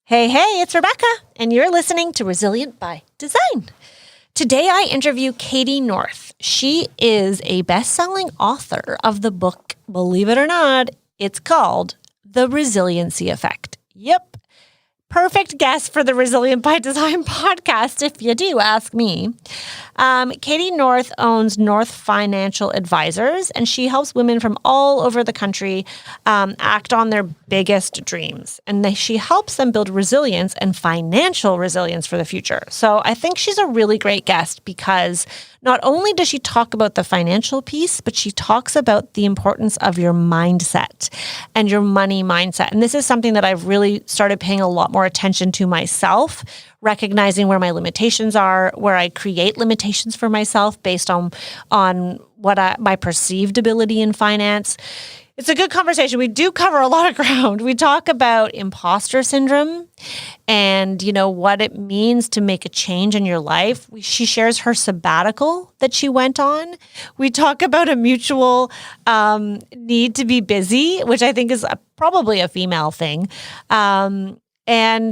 Hey, it's Rebecca, and you're listening to Resilient by Design. Today, I interview Cady North. She is a best-selling author of the book, believe it or not, it's called The Resiliency Effect. Yep. Perfect guest for the Resilient by Design podcast, if you do ask me. Cady North owns North Financial Advisors, and she helps women from all over the country act on their biggest dreams. And she helps them build resilience and financial resilience for the future. So I think she's a really great guest because not only does she talk about the financial piece, but she talks about the importance of your mindset and your money mindset. And this is something that I've really started paying a lot more attention to myself, recognizing where my limitations are, where I create limitations for myself based on what my perceived ability in finance. It's a good conversation. We do cover a lot of ground. We talk about imposter syndrome and, what it means to make a change in your life. She shares her sabbatical that she went on. We talk about a mutual need to be busy, which I think is probably a female thing. And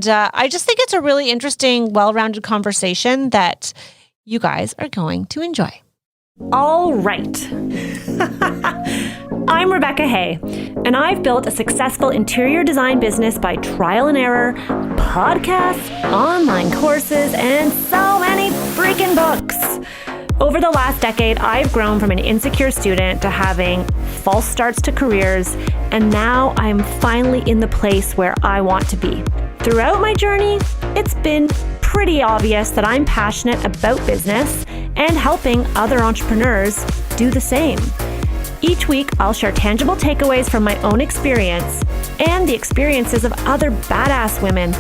I just think it's a really interesting, well-rounded conversation that you guys are going to enjoy. All right. I'm Rebecca Hay, and I've built a successful interior design business by trial and error, podcasts, online courses, and so many freaking books. Over the last decade, I've grown from an insecure student to having false starts to careers, and now I'm finally in the place where I want to be. Throughout my journey, it's been pretty obvious that I'm passionate about business and helping other entrepreneurs do the same. Each week, I'll share tangible takeaways from my own experience and the experiences of other badass women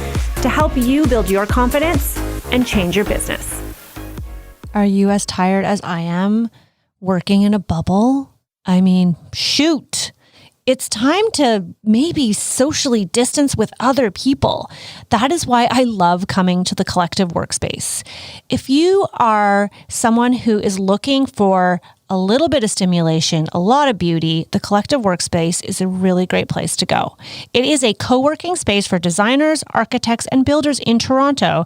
to help you build your confidence and change your business. Are you as tired as I am working in a bubble? I mean, shoot. It's time to maybe socially distance with other people. That is why I love coming to the Collective Workspace. If you are someone who is looking for a little bit of stimulation, a lot of beauty, the Collective Workspace is a really great place to go. It is a co-working space for designers, architects, and builders in Toronto,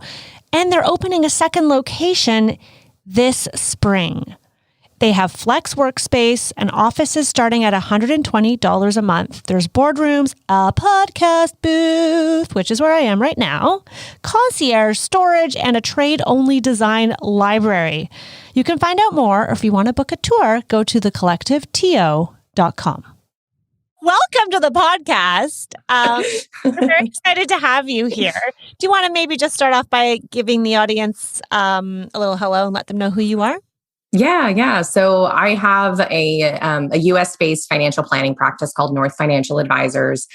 and they're opening a second location this spring. They have flex workspace and offices starting at $120 a month. There's boardrooms, a podcast booth, which is where I am right now, concierge, storage, and a trade-only design library. You can find out more, or if you want to book a tour, go to thecollectiveto.com. Welcome to the podcast. We're very excited to have you here. Do you want to maybe just start off by giving the audience a little hello and let them know who you are? Yeah. So I have a US-based financial planning practice called North Financial Advisors.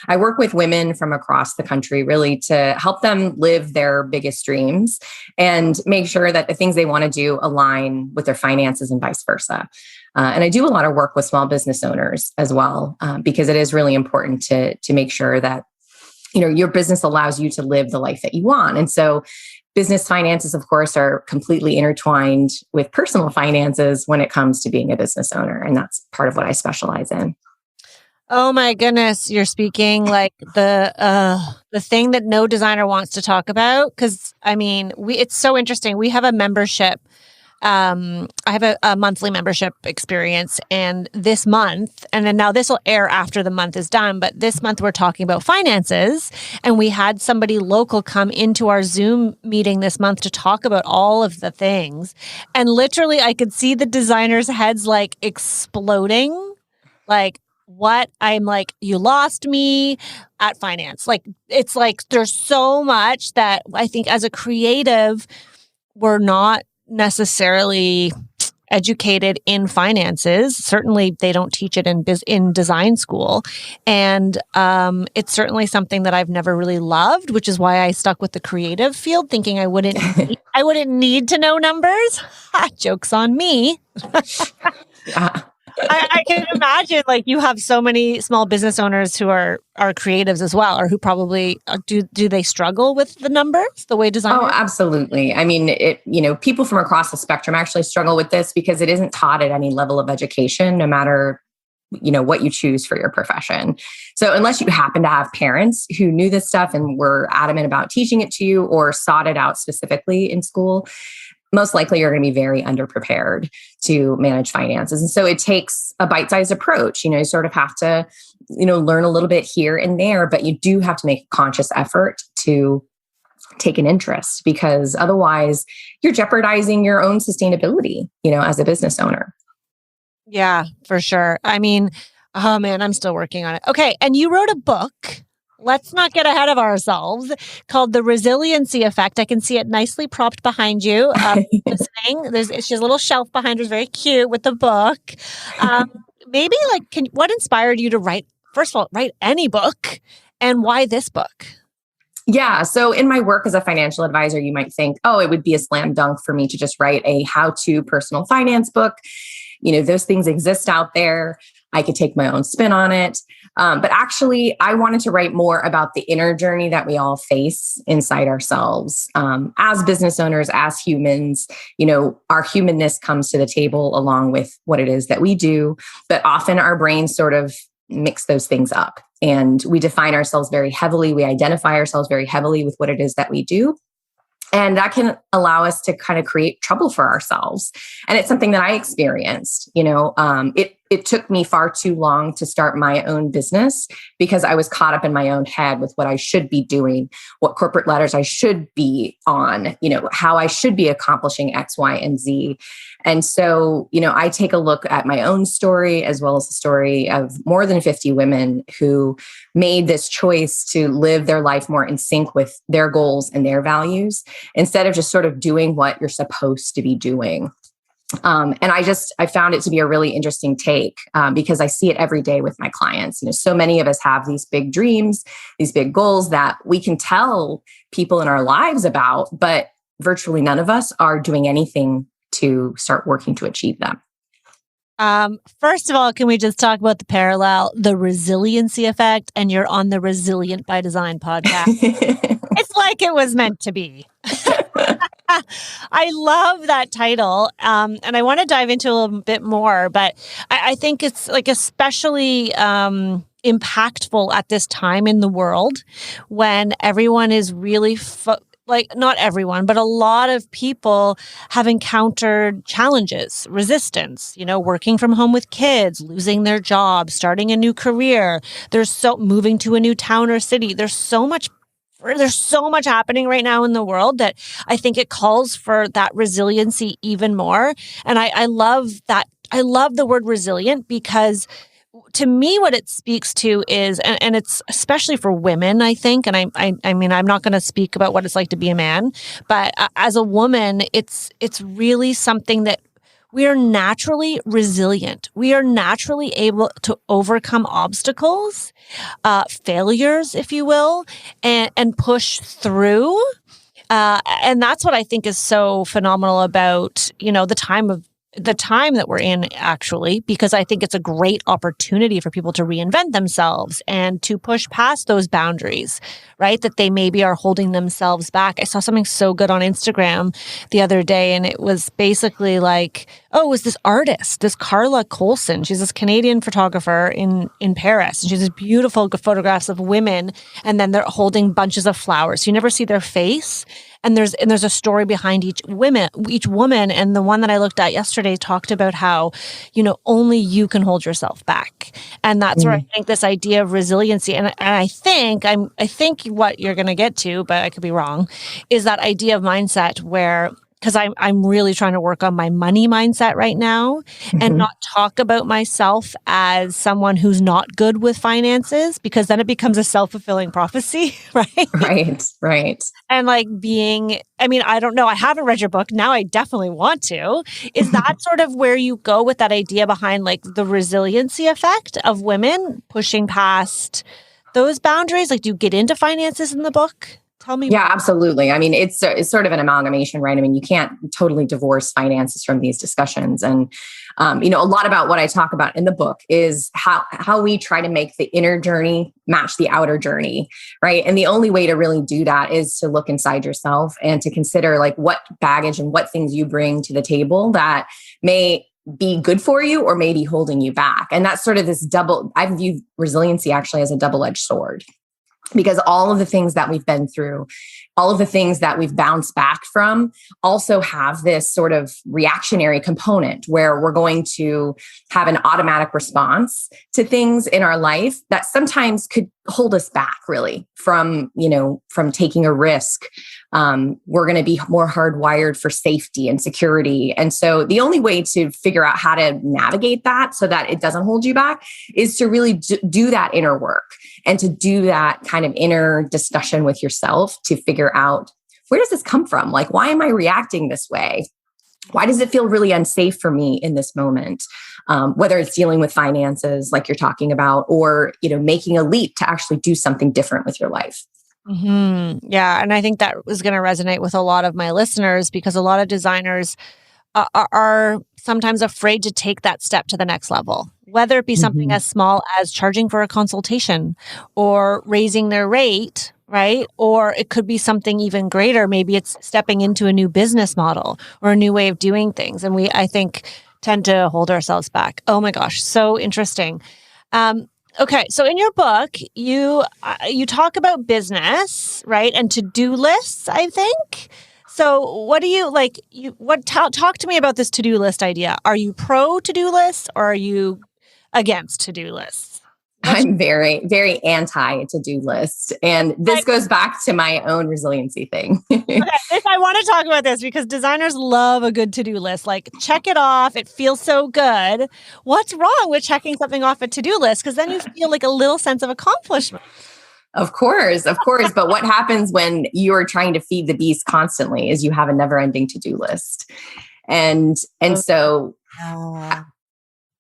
I work with women from across the country really to help them live their biggest dreams and make sure that the things they want to do align with their finances and vice versa. And I do a lot of work with small business owners as well, because it is really important to make sure that your business allows you to live the life that you want. And so business finances, of course, are completely intertwined with personal finances when it comes to being a business owner. And that's part of what I specialize in. Oh my goodness, you're speaking like the thing that no designer wants to talk about. Because it's so interesting. We have a membership. I have a monthly membership experience, and this month, and then now this will air after the month is done, but this month we're talking about finances, and we had somebody local come into our Zoom meeting this month to talk about all of the things, and literally I could see the designers' heads like exploding, like, what? I'm like, you lost me at finance. Like, it's like there's so much that I think as a creative, we're not necessarily educated in finances. Certainly, they don't teach it in design school, and it's certainly something that I've never really loved, which is why I stuck with the creative field, thinking I wouldn't need to know numbers. Joke's on me. I can imagine, like, you have so many small business owners who are creatives as well, or who probably do they struggle with the numbers the way designers? Oh, absolutely. I mean, people from across the spectrum actually struggle with this because it isn't taught at any level of education, no matter what you choose for your profession. So unless you happen to have parents who knew this stuff and were adamant about teaching it to you or sought it out specifically in school, most likely you're going to be very underprepared to manage finances. And so it takes a bite-sized approach. You sort of have to, learn a little bit here and there, but you do have to make a conscious effort to take an interest, because otherwise you're jeopardizing your own sustainability, as a business owner. Yeah, for sure. I mean, oh man, I'm still working on it. Okay. And you wrote a book. Let's not get ahead of ourselves, called The Resiliency Effect. I can see it nicely propped behind you. Listening. She has a little shelf behind her. It's very cute with the book. Maybe what inspired you to write any book, and why this book? Yeah. So in my work as a financial advisor, you might think, oh, it would be a slam dunk for me to just write a how-to personal finance book. Those things exist out there. I could take my own spin on it. But actually, I wanted to write more about the inner journey that we all face inside ourselves. As business owners, as humans, our humanness comes to the table along with what it is that we do. But often our brains sort of mix those things up, and we define ourselves very heavily. We identify ourselves very heavily with what it is that we do. And that can allow us to kind of create trouble for ourselves. And it's something that I experienced. It took me far too long to start my own business because I was caught up in my own head with what I should be doing, what corporate letters I should be on, how I should be accomplishing X, Y, and Z. And so, I take a look at my own story as well as the story of more than 50 women who made this choice to live their life more in sync with their goals and their values, instead of just sort of doing what you're supposed to be doing. And I found it to be a really interesting take because I see it every day with my clients. So many of us have these big dreams, these big goals that we can tell people in our lives about, but virtually none of us are doing anything to start working to achieve them. First of all, can we just talk about the parallel, the resiliency effect, and you're on the Resilient by Design podcast? It's like it was meant to be. I love that title. And I want to dive into a little bit more, but I think it's especially impactful at this time in the world when everyone is really not everyone, but a lot of people have encountered challenges, resistance, working from home with kids, losing their job, starting a new career. Moving to a new town or city. There's so much happening right now in the world that I think it calls for that resiliency even more. And I love that. I love the word resilient because to me, what it speaks to is, and it's especially for women, I think, and I mean, I'm not going to speak about what it's like to be a man, but as a woman, it's really something that we are naturally resilient. We are naturally able to overcome obstacles, failures, if you will, and push through. And that's what I think is so phenomenal about, the time that we're in, actually, because I think it's a great opportunity for people to reinvent themselves and to push past those boundaries, right? That they maybe are holding themselves back. I saw something so good on Instagram the other day, and it was basically like, it was this artist, this Carla Colson. She's this Canadian photographer in Paris. And she has these beautiful photographs of women, and then they're holding bunches of flowers. So you never see their face. And there's a story behind each woman. And the one that I looked at yesterday talked about how, only you can hold yourself back. And that's where I think this idea of resiliency, and I think what you're going to get to, but I could be wrong, is that idea of mindset where, because I'm really trying to work on my money mindset right now and not talk about myself as someone who's not good with finances, because then it becomes a self-fulfilling prophecy, right? Right. And I don't know. I haven't read your book. Now I definitely want to. Is that sort of where you go with that idea behind the resiliency effect of women pushing past those boundaries? Do you get into finances in the book? Tell me. Yeah, absolutely. I mean, it's sort of an amalgamation, right? I mean, you can't totally divorce finances from these discussions. And, a lot about what I talk about in the book is how we try to make the inner journey match the outer journey, right? And the only way to really do that is to look inside yourself and to consider what baggage and what things you bring to the table that may be good for you or maybe holding you back. And that's sort of this I view resiliency actually as a double-edged sword, because all of the things that we've been through, all of the things that we've bounced back from also have this sort of reactionary component where we're going to have an automatic response to things in our life that sometimes could hold us back really from taking a risk. We're going to be more hardwired for safety and security. And so the only way to figure out how to navigate that so that it doesn't hold you back is to really do that inner work and to do that kind of inner discussion with yourself to figure out, where does this come from? Like, why am I reacting this way? Why does it feel really unsafe for me in this moment? Whether it's dealing with finances, like you're talking about, or, making a leap to actually do something different with your life. Mm-hmm. Yeah. And I think that was going to resonate with a lot of my listeners, because a lot of designers are sometimes afraid to take that step to the next level, whether it be something as small as charging for a consultation or raising their rate, right? Or it could be something even greater. Maybe it's stepping into a new business model or a new way of doing things. And I think, tend to hold ourselves back. Oh my gosh, so interesting. Okay, so in your book, you talk about business, right, and to-do lists, I think. So what do you like? Talk to me about this to-do list idea. Are you pro to-do lists or are you against to-do lists? I'm very, very anti to-do list. And this goes back to my own resiliency thing. Okay, I want to talk about this because designers love a good to-do list. Like, check it off. It feels so good. What's wrong with checking something off a to-do list? Because then you feel like a little sense of accomplishment. Of course. But what happens when you're trying to feed the beast constantly is you have a never-ending to-do list. And so...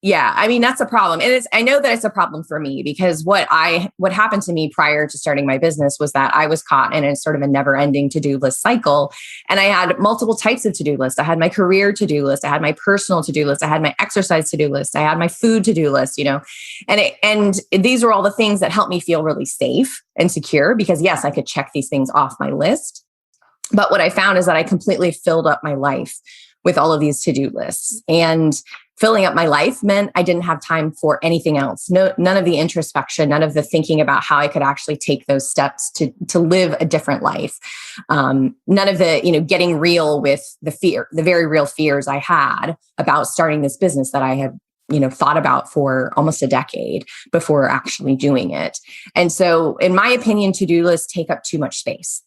Yeah, I mean, that's a problem. And I know that it's a problem for me because what happened to me prior to starting my business was that I was caught in a sort of a never-ending to-do list cycle. And I had multiple types of to-do lists. I had my career to-do list. I had my personal to-do list. I had my exercise to-do list. I had my food to-do list, and these were all the things that helped me feel really safe and secure because yes, I could check these things off my list. But what I found is that I completely filled up my life with all of these to-do lists, and filling up my life meant I didn't have time for anything else. None of the introspection, none of the thinking about how I could actually take those steps to live a different life. None of the, getting real with the very real fears I had about starting this business that I had, thought about for almost a decade before actually doing it. And so in my opinion, to-do lists take up too much space.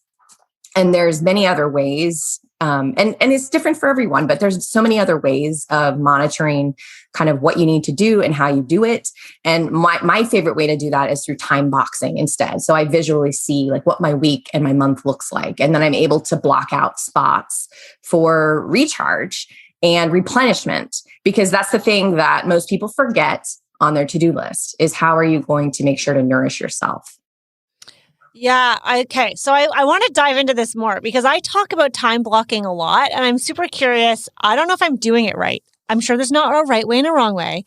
And there's many other ways, and it's different for everyone, but there's so many other ways of monitoring kind of what you need to do and how you do it. And my favorite way to do that is through time boxing instead. So I visually see like what my week and my month looks like. And then I'm able to block out spots for recharge and replenishment, because that's the thing that most people forget on their to-do list is how are you going to make sure to nourish yourself? Yeah. Okay. So I want to dive into this more because I talk about time blocking a lot and I'm super curious. I don't know if I'm doing it right. I'm sure there's not a right way and a wrong way.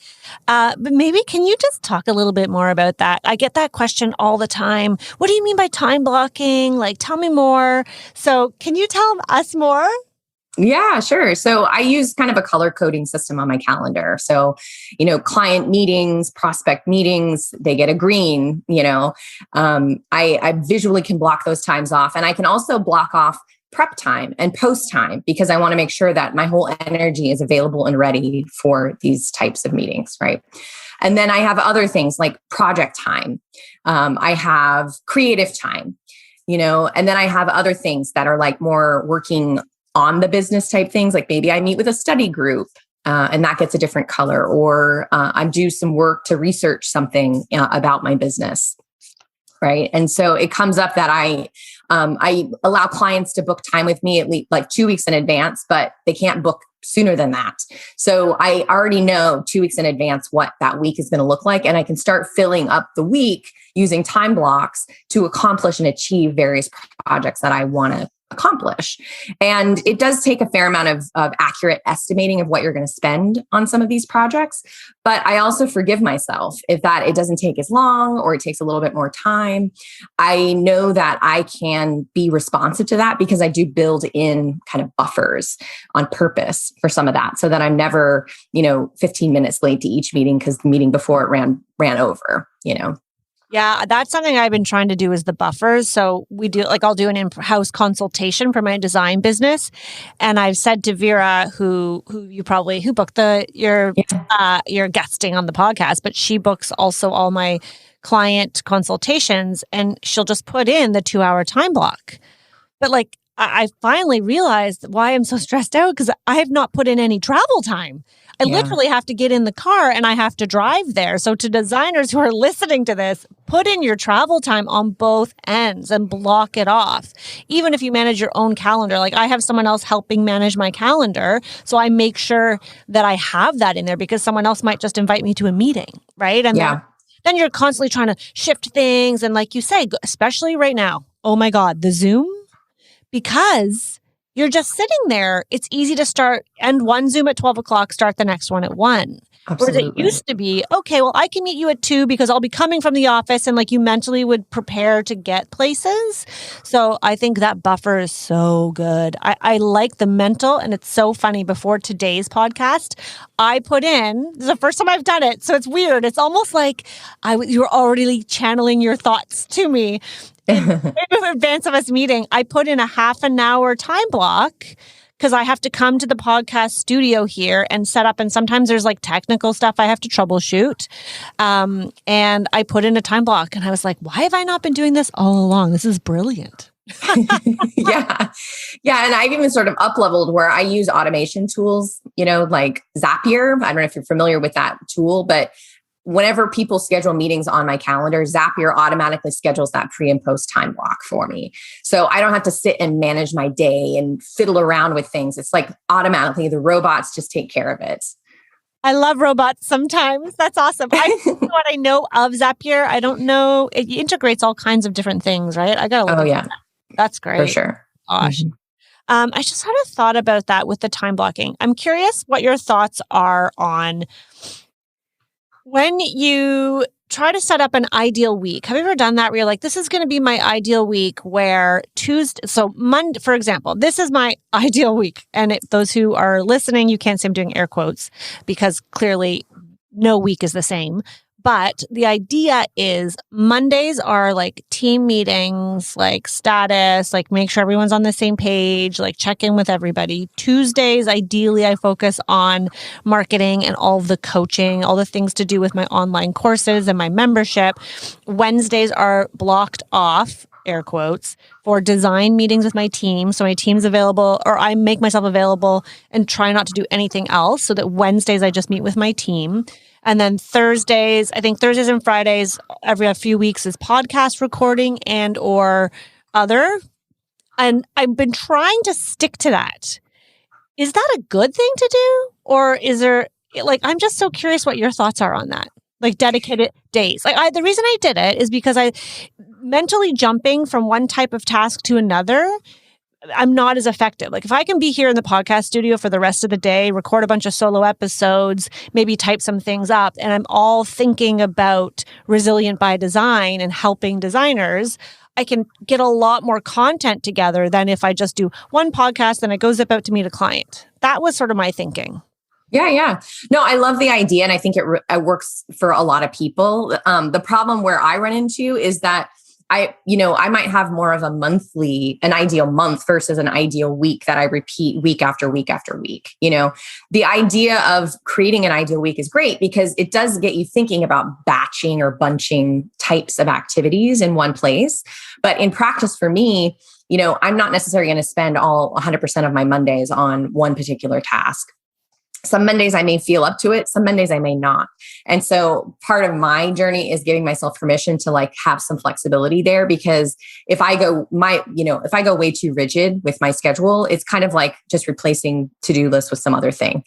But maybe can you just talk a little bit more about that? I get that question all the time. What do you mean by time blocking? Like, tell me more. So can you tell us more? Yeah, sure. So I use kind of a color coding system on my calendar. So, client meetings, prospect meetings, they get a green, I visually can block those times off. And I can also block off prep time and post time because I want to make sure that my whole energy is available and ready for these types of meetings, right? And then I have other things like project time. I have creative time, and then I have other things that are like more working on the business type things, like maybe I meet with a study group and that gets a different color, or I do some work to research something about my business, right? And so it comes up that I allow clients to book time with me at least like 2 weeks in advance, but they can't book sooner than that. So I already know 2 weeks in advance what that week is going to look like. And I can start filling up the week using time blocks to accomplish and achieve various projects that I want to accomplish. And it does take a fair amount of accurate estimating of what you're going to spend on some of these projects. But I also forgive myself if that it doesn't take as long or it takes a little bit more time. I know that I can be responsive to that because I do build in kind of buffers on purpose for some of that so that I'm never, 15 minutes late to each meeting because the meeting before it ran over. Yeah, that's something I've been trying to do is the buffers. So we do I'll do an in-house consultation for my design business. And I've said to Vera, who booked your guesting on the podcast, but she books also all my client consultations and she'll just put in the 2-hour time block. But I finally realized why I'm so stressed out because I have not put in any travel time. I literally have to get in the car and I have to drive there. So to designers who are listening to this, put in your travel time on both ends and block it off. Even if you manage your own calendar, I have someone else helping manage my calendar. So I make sure that I have that in there because someone else might just invite me to a meeting, right? And then you're constantly trying to shift things. And like you say, especially right now, oh my God, the Zoom, because you're just sitting there. It's easy to end one Zoom at 12 o'clock, start the next one at 1. Absolutely. Whereas it used to be, okay, well, I can meet you at 2 because I'll be coming from the office and you mentally would prepare to get places. So I think that buffer is so good. I like the mental, and it's so funny. Before today's podcast, I put in, this is the first time I've done it. So it's weird. It's almost like you were already channeling your thoughts to me. In advance of us meeting, I put in a half an hour time block because I have to come to the podcast studio here and set up. And sometimes there's technical stuff I have to troubleshoot. And I put in a time block and I was like, why have I not been doing this all along? This is brilliant. Yeah. And I've even sort of up-leveled where I use automation tools, like Zapier. I don't know if you're familiar with that tool, but whenever people schedule meetings on my calendar, Zapier automatically schedules that pre and post time block for me. So I don't have to sit and manage my day and fiddle around with things. It's automatically the robots just take care of it. I love robots sometimes. That's awesome. What I know of Zapier, I don't know. It integrates all kinds of different things, right? I got to look at that. That's great. For sure. Gosh. I just had a thought about that with the time blocking. I'm curious what your thoughts are on when you try to set up an ideal week. Have you ever done that where you're like, this is going to be my ideal week where Monday, for example, this is my ideal week. And those who are listening, you can't see I'm doing air quotes because clearly no week is the same. But the idea is Mondays are team meetings, status, make sure everyone's on the same page, check in with everybody. Tuesdays, ideally, I focus on marketing and all the coaching, all the things to do with my online courses and my membership. Wednesdays are blocked off, air quotes, for design meetings with my team. So my team's available, or I make myself available and try not to do anything else so that Wednesdays I just meet with my team. And then Thursdays and Fridays, every few weeks is podcast recording and or other. And I've been trying to stick to that. Is that a good thing to do? Or is there, I'm just so curious what your thoughts are on that. Dedicated days. The reason I did it is because I mentally jumping from one type of task to another, I'm not as effective. If I can be here in the podcast studio for the rest of the day, record a bunch of solo episodes, maybe type some things up, and I'm all thinking about Resilient by Design and helping designers, I can get a lot more content together than if I just do one podcast and it goes up out to meet a client. That was sort of my thinking. Yeah. No, I love the idea. And I think it works for a lot of people. The problem where I run into is that I might have more of an ideal month versus an ideal week that I repeat week after week after week. The idea of creating an ideal week is great because it does get you thinking about batching or bunching types of activities in one place. But in practice for me, I'm not necessarily going to spend all 100% of my Mondays on one particular task. Some Mondays I may feel up to it. Some Mondays I may not. And so part of my journey is giving myself permission to have some flexibility there, because if I go way too rigid with my schedule, it's kind of like just replacing to-do list with some other thing,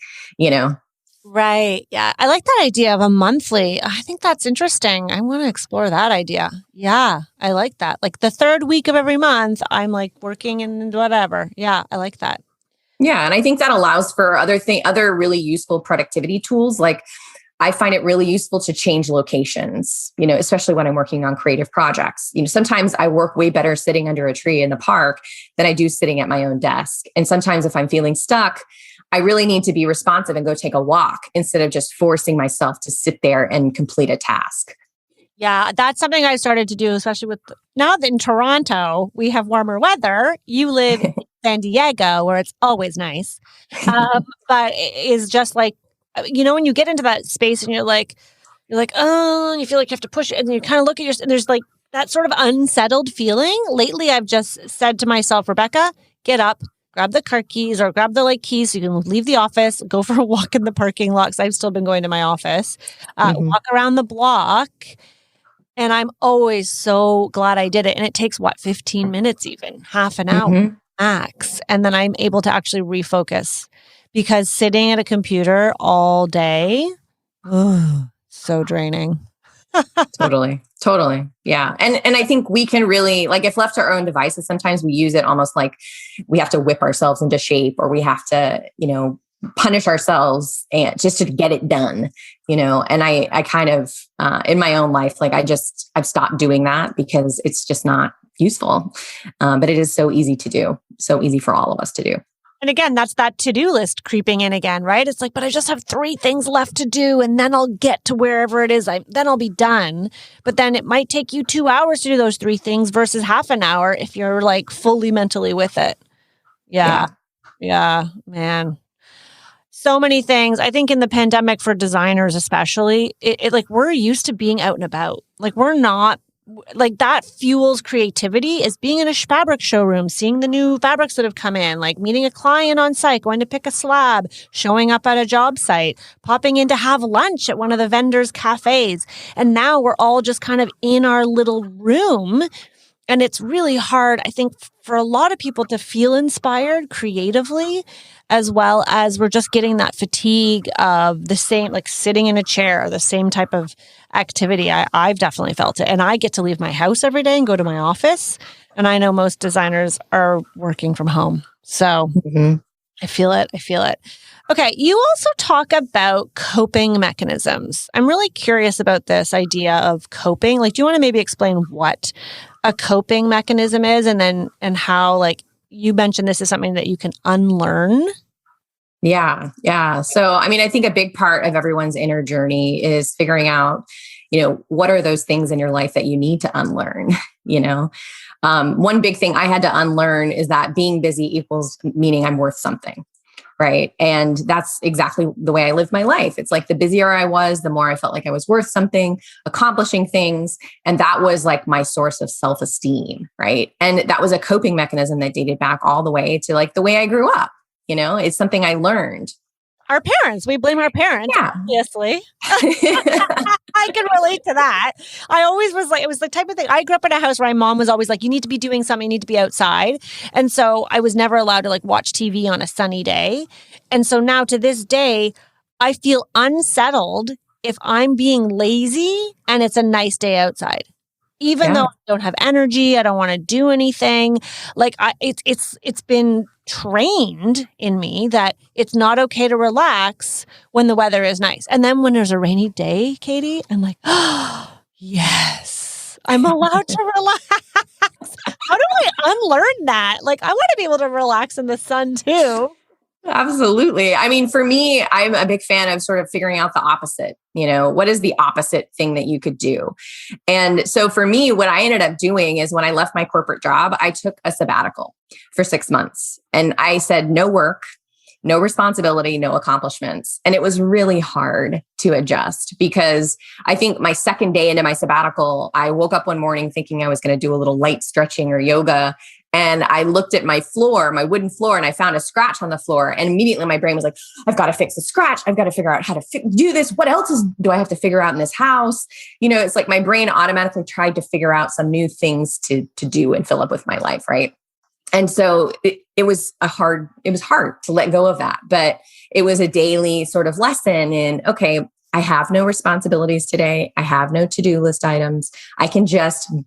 Right. Yeah. I like that idea of a monthly. I think that's interesting. I want to explore that idea. Yeah. I like that. Like the third week of every month, I'm like working and whatever. Yeah. I like that. Yeah. And I think that allows for other really useful productivity tools. Like I find it really useful to change locations, especially when I'm working on creative projects. Sometimes I work way better sitting under a tree in the park than I do sitting at my own desk. And sometimes if I'm feeling stuck, I really need to be responsive and go take a walk instead of just forcing myself to sit there and complete a task. Yeah, that's something I started to do, especially with now that in Toronto, we have warmer weather. You live in San Diego where it's always nice. But it is just like, when you get into that space and you're like, oh, and you feel like you have to push it and you kind of look at and there's like that sort of unsettled feeling. Lately, I've just said to myself, Rebecca, get up, grab the car keys or grab the keys so you can leave the office, go for a walk in the parking lot because I've still been going to my office, walk around the block. And I'm always so glad I did it. And it takes 15 minutes, even half an hour max. And then I'm able to actually refocus because sitting at a computer all day, so draining. Totally. Yeah. And I think we can really, like, if left to our own devices, sometimes we use it almost like we have to whip ourselves into shape or we have to, punish ourselves and just to get it done, and I kind of, in my own life, like I've stopped doing that because it's just not useful. But it is so easy to do, so easy for all of us to do. And again, that's that to-do list creeping in again, right? It's like, but I just have 3 things left to do and then I'll get to wherever it is. Then I'll be done. But then it might take you 2 hours to do those 3 things versus half an hour if you're like fully mentally with it. Yeah, man. So many things. I think in the pandemic for designers, especially, it like we're used to being out and about. Like we're not like that fuels creativity is being in a fabric showroom, seeing the new fabrics that have come in, like meeting a client on site, going to pick a slab, showing up at a job site, popping in to have lunch at one of the vendors' cafes. And now we're all just kind of in our little room. And it's really hard, I think, for a lot of people to feel inspired creatively, as well as we're just getting that fatigue of the same, like sitting in a chair, the same type of activity. I've definitely felt it. And I get to leave my house every day and go to my office. And I know most designers are working from home. So I feel it. Okay. You also talk about coping mechanisms. I'm really curious about this idea of coping. Like, do you want to maybe explain what a coping mechanism is and how, like, you mentioned this is something that you can unlearn? Yeah. So, I mean, I think a big part of everyone's inner journey is figuring out, what are those things in your life that you need to unlearn, One big thing I had to unlearn is that being busy equals meaning I'm worth something. Right. And that's exactly the way I live my life. It's like the busier I was, the more I felt like I was worth something, accomplishing things. And that was like my source of self-esteem. Right. And that was a coping mechanism that dated back all the way to like the way I grew up. It's something I learned. Our parents. We blame our parents, obviously. I can relate to that. I always was like, it was the type of thing. I grew up in a house where my mom was always like, you need to be doing something, you need to be outside. And so I was never allowed to like watch TV on a sunny day. And so now to this day, I feel unsettled if I'm being lazy and it's a nice day outside. Even though I don't have energy, I don't want to do anything. Like it's been trained in me that it's not okay to relax when the weather is nice. And then when there's a rainy day, Cady, I'm like, oh, yes, I'm allowed to relax. How do I unlearn that? Like, I want to be able to relax in the sun too. Absolutely. I mean, for me, I'm a big fan of sort of figuring out the opposite. What is the opposite thing that you could do? And so for me, what I ended up doing is when I left my corporate job, I took a sabbatical for 6 months and I said, no work, no responsibility, no accomplishments. And it was really hard to adjust because I think my second day into my sabbatical, I woke up one morning thinking I was going to do a little light stretching or yoga. And I looked at my floor, my wooden floor, and I found a scratch on the floor. And immediately my brain was like, I've got to fix the scratch. I've got to figure out how to do this. What else do I have to figure out in this house? It's like my brain automatically tried to figure out some new things to do and fill up with my life, right? And so it was hard to let go of that, but it was a daily sort of lesson in, okay, I have no responsibilities today. I have no to-do list items. I can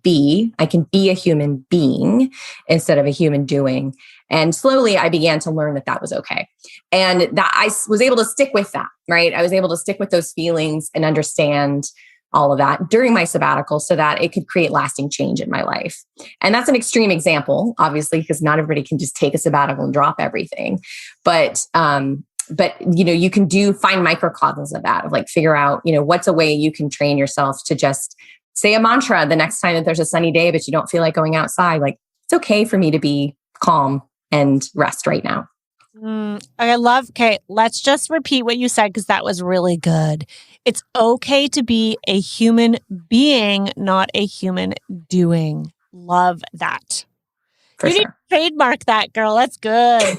be a human being instead of a human doing. And slowly I began to learn that was okay. And that I was able to stick with that, right? I was able to stick with those feelings and understand all of that during my sabbatical so that it could create lasting change in my life. And that's an extreme example, obviously, because not everybody can just take a sabbatical and drop everything. But you can find microcosms of that, of like figure out, what's a way you can train yourself to just say a mantra the next time that there's a sunny day, but you don't feel like going outside. Like, it's okay for me to be calm and rest right now. Okay, let's just repeat what you said because that was really good. It's okay to be a human being, not a human doing. Love that. For you sure. need to trademark that, girl. That's good.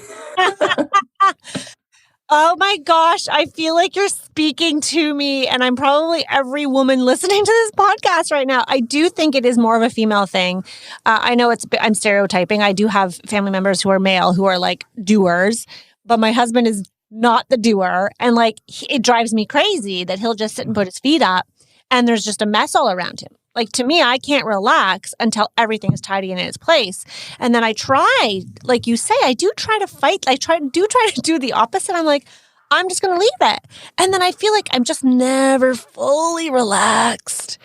Oh my gosh, I feel like you're speaking to me, and I'm probably every woman listening to this podcast right now. I do think it is more of a female thing. I know I'm stereotyping. I do have family members who are male who are like doers, but my husband is not the doer. And like, it drives me crazy that he'll just sit and put his feet up and there's just a mess all around him. Like, to me, I can't relax until everything is tidy and in its place. And then I try, like you say, I do try to fight. I try to do the opposite. I'm like, I'm just going to leave it. And then I feel like I'm just never fully relaxed.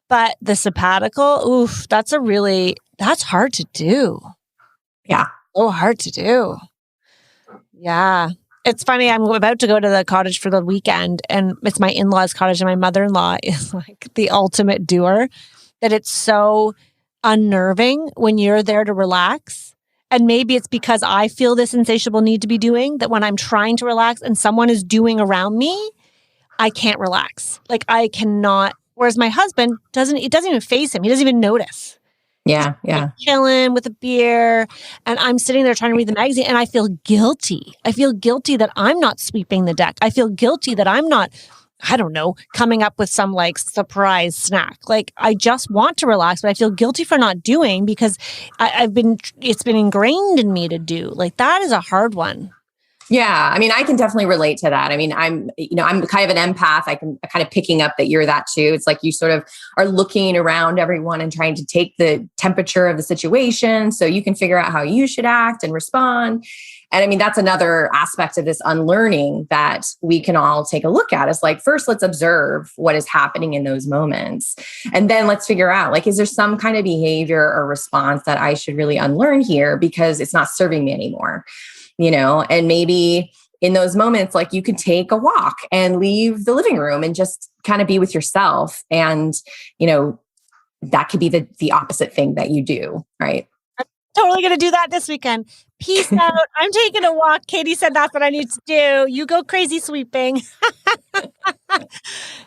But the sabbatical, oof, that's hard to do. Yeah. So hard to do. Yeah. It's funny, I'm about to go to the cottage for the weekend, and it's my in-laws' cottage, and my mother-in-law is like the ultimate doer, that it's so unnerving when you're there to relax. And maybe it's because I feel this insatiable need to be doing, that when I'm trying to relax and someone is doing around me, I can't relax. Like, I cannot. Whereas my husband it doesn't even faze him. He doesn't even notice. Yeah. Like chilling with a beer, and I'm sitting there trying to read the magazine, and I feel guilty. I feel guilty that I'm not sweeping the deck. I feel guilty that I'm not, I don't know, coming up with some like surprise snack. Like, I just want to relax, but I feel guilty for not doing because it's been ingrained in me to do. Like, that is a hard one. Yeah. I mean, I can definitely relate to that. I mean, I'm kind of an empath. I'm kind of picking up that you're that too. It's like you sort of are looking around everyone and trying to take the temperature of the situation so you can figure out how you should act and respond. And I mean, that's another aspect of this unlearning that we can all take a look at. It's like, first, let's observe what is happening in those moments. And then let's figure out, like, is there some kind of behavior or response that I should really unlearn here because it's not serving me anymore? And maybe in those moments, like, you could take a walk and leave the living room and just kind of be with yourself. And, that could be the opposite thing that you do, right? I'm totally going to do that this weekend. Peace out. I'm taking a walk. Cady said that's what I need to do. You go crazy sweeping.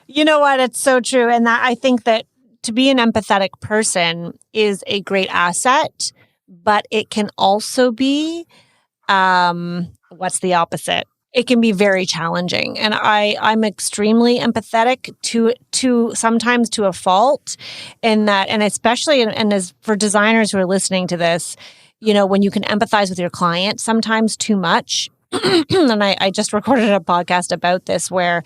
You know what? It's so true. And that I think that to be an empathetic person is a great asset, but it can also be what's the opposite? It can be very challenging. And I'm extremely empathetic to sometimes to a fault in that, and especially, and as for designers who are listening to this, when you can empathize with your client sometimes too much. And I just recorded a podcast about this where,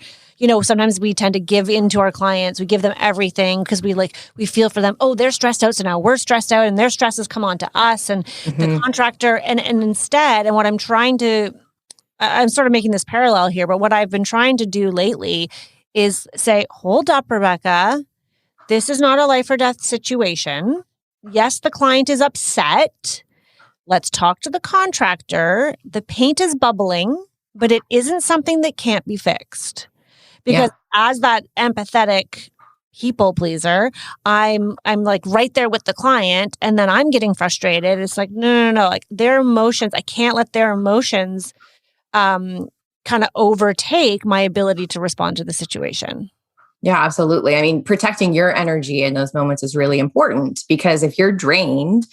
sometimes we tend to give in to our clients. We give them everything because we feel for them. Oh, they're stressed out. So now we're stressed out and their stresses come on to us and the contractor. And instead, and what I'm sort of making this parallel here, but what I've been trying to do lately is say, hold up, Rebecca, this is not a life or death situation. Yes, the client is upset. Let's talk to the contractor. The paint is bubbling, but it isn't something that can't be fixed. Because as that empathetic people pleaser, I'm like right there with the client, and then I'm getting frustrated. It's like, no. Like, their emotions, I can't let their emotions kind of overtake my ability to respond to the situation. Yeah, absolutely. I mean, protecting your energy in those moments is really important because if you're drained,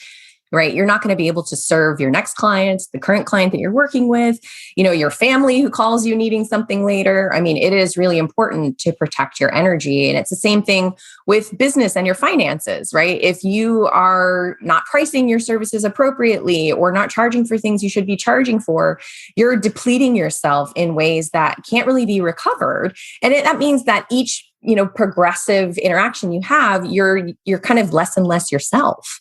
right? You're not going to be able to serve your next client, the current client that you're working with, your family who calls you needing something later. I mean, it is really important to protect your energy. And it's the same thing with business and your finances, right? If you are not pricing your services appropriately or not charging for things you should be charging for, you're depleting yourself in ways that can't really be recovered. And that means that each progressive interaction you have, you're kind of less and less yourself.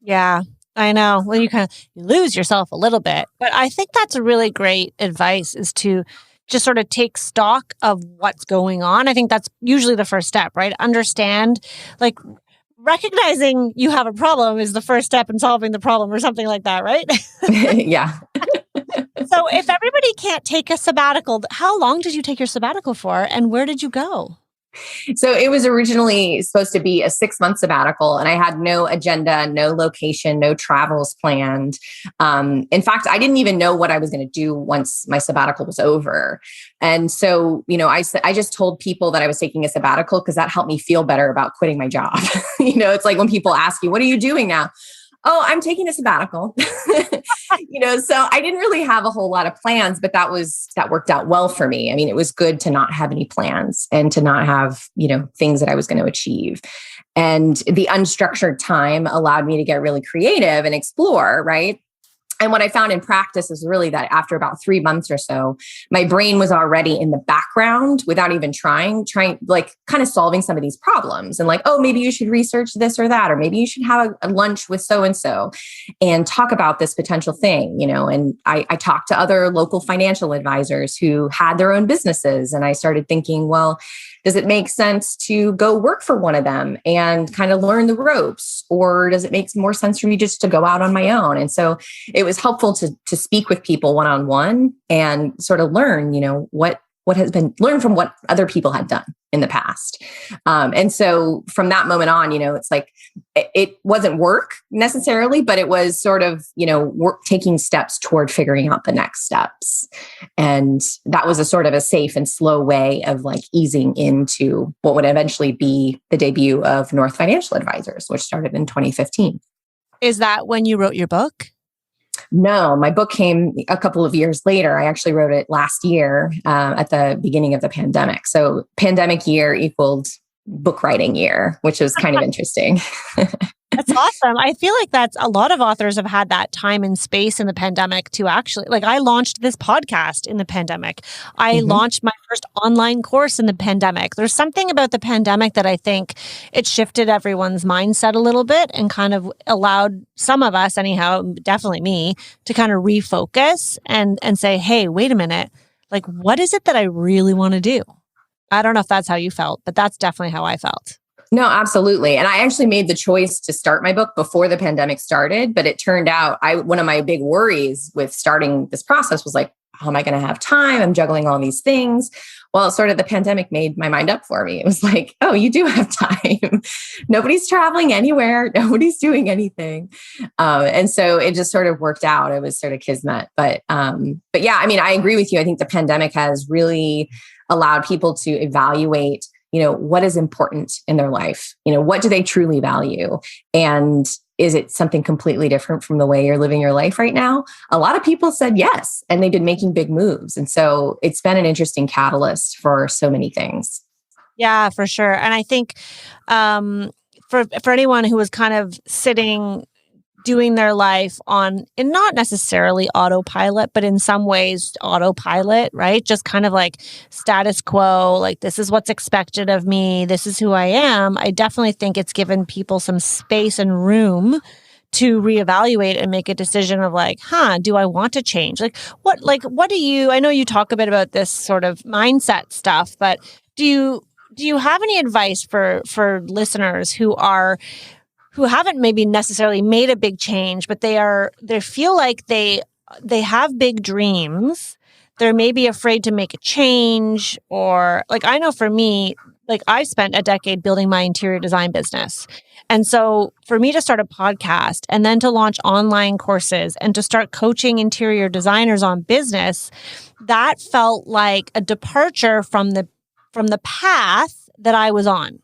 Yeah, I know. Well, you lose yourself a little bit, but I think that's a really great advice, is to just sort of take stock of what's going on. I think that's usually the first step, right? Understand, like, recognizing you have a problem is the first step in solving the problem, or something like that, right? Yeah. So if everybody can't take a sabbatical, how long did you take your sabbatical for, and where did you go? So it was originally supposed to be a 6-month sabbatical, and I had no agenda, no location, no travels planned. In fact, I didn't even know what I was going to do once my sabbatical was over. And so, I just told people that I was taking a sabbatical because that helped me feel better about quitting my job. It's like when people ask you, what are you doing now? Oh, I'm taking a sabbatical. So I didn't really have a whole lot of plans, but that worked out well for me. I mean, it was good to not have any plans and to not have, things that I was going to achieve. And the unstructured time allowed me to get really creative and explore, right? And what I found in practice is really that after about 3 months or so, my brain was already in the background without even trying, like kind of solving some of these problems. And like, oh, maybe you should research this or that, or maybe you should have a lunch with so-and-so and talk about this potential thing, And I talked to other local financial advisors who had their own businesses. And I started thinking, well, does it make sense to go work for one of them and kind of learn the ropes? Or does it make more sense for me just to go out on my own? And so it was helpful to speak with people one-on-one and sort of learn, what has been learned from what other people had done in the past. And so from that moment on, it's like, it wasn't work necessarily, but it was sort of, taking steps toward figuring out the next steps. And that was a sort of a safe and slow way of like easing into what would eventually be the debut of North Financial Advisors, which started in 2015. Is that when you wrote your book? No, my book came a couple of years later. I actually wrote it last year at the beginning of the pandemic. So pandemic year equaled book writing year, which was kind of interesting. That's awesome. I feel like that's a lot of authors have had that time and space in the pandemic to actually, like, I launched this podcast in the pandemic. I launched my first online course in the pandemic. There's something about the pandemic that I think it shifted everyone's mindset a little bit and kind of allowed some of us, anyhow, definitely me, to kind of refocus and say, hey, wait a minute, like, what is it that I really want to do? I don't know if that's how you felt, but that's definitely how I felt. No, absolutely. And I actually made the choice to start my book before the pandemic started, but it turned out one of my big worries with starting this process was like, how am I going to have time? I'm juggling all these things. Well, sort of the pandemic made my mind up for me. It was like, oh, you do have time. Nobody's traveling anywhere. Nobody's doing anything. And so it just sort of worked out. It was sort of kismet. But yeah, I mean, I agree with you. I think the pandemic has really allowed people to evaluate what is important in their life? What do they truly value? And is it something completely different from the way you're living your life right now? A lot of people said yes, and they've been making big moves. And so it's been an interesting catalyst for so many things. Yeah, for sure. And I think for anyone who was kind of doing their life on, and not necessarily autopilot, but in some ways autopilot, right? Just kind of like status quo, like this is what's expected of me. This is who I am. I definitely think it's given people some space and room to reevaluate and make a decision of like, do I want to change? What do you, I know you talk a bit about this sort of mindset stuff, but do you have any advice for listeners who haven't maybe necessarily made a big change, but they feel like they have big dreams. They're maybe afraid to make a change, or like, I know for me, like I spent a decade building my interior design business. And so for me to start a podcast and then to launch online courses and to start coaching interior designers on business, that felt like a departure from the path that I was on.